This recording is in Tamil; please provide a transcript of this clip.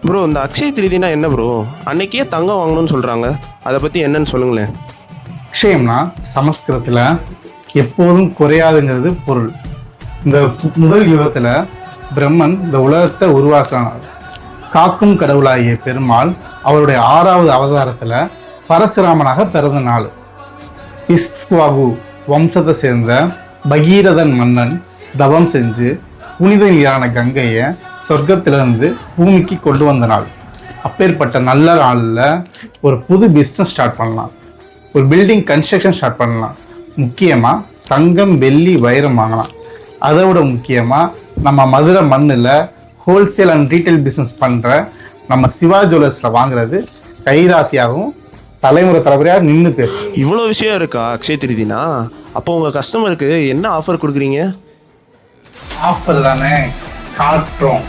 ப்ரோ இந்த அக்ஷய திருதினா என்ன ப்ரோ? அன்னைக்கே தங்கம் வாங்கணும்னு சொல்கிறாங்க, அதை பற்றி என்னன்னு சொல்லுங்களேன். அக்ஷயம்னா சமஸ்கிருதத்தில் எப்போதும் குறையாதுங்கிறது பொருள். இந்த முதல் யுகத்தில் பிரம்மன் இந்த உலகத்தை உருவாக்கினார். காக்கும் கடவுளாகிய பெருமாள் அவருடைய 6வது அவதாரத்தில் பரசுராமனாக பிறந்த நாள். இஸ்வாகு வம்சத்தை சேர்ந்த பகீரதன் மன்னன் தவம் செஞ்சு புனித நீரான கங்கையை சொர்க்கத்திலிருந்து பூமிக்கு கொண்டு வந்த நாள். அப்பேற்பட்ட நல்ல நாளில் ஒரு புது பிஸ்னஸ் ஸ்டார்ட் பண்ணலாம், ஒரு பில்டிங் கன்ஸ்ட்ரக்ஷன் ஸ்டார்ட் பண்ணலாம். முக்கியமாக தங்கம் வெள்ளி வைரம் வாங்கலாம். அதை விட முக்கியமாக நம்ம மதுரை மண்ணில் ஹோல்சேல் அண்ட் ரீட்டைல் பிஸ்னஸ் பண்ணுற நம்ம சிவா ஜுவல்லர்ஸில் வாங்குறது கைராசியாகவும் தலைமுறையாக நின்று பேசும். இவ்வளோ விஷயம் இருக்கா அக்ஷய திருதினா? அப்போ உங்கள் கஸ்டமருக்கு என்ன ஆஃபர் கொடுக்குறீங்க? ஆஃபர் தானே காட்டுறோம்.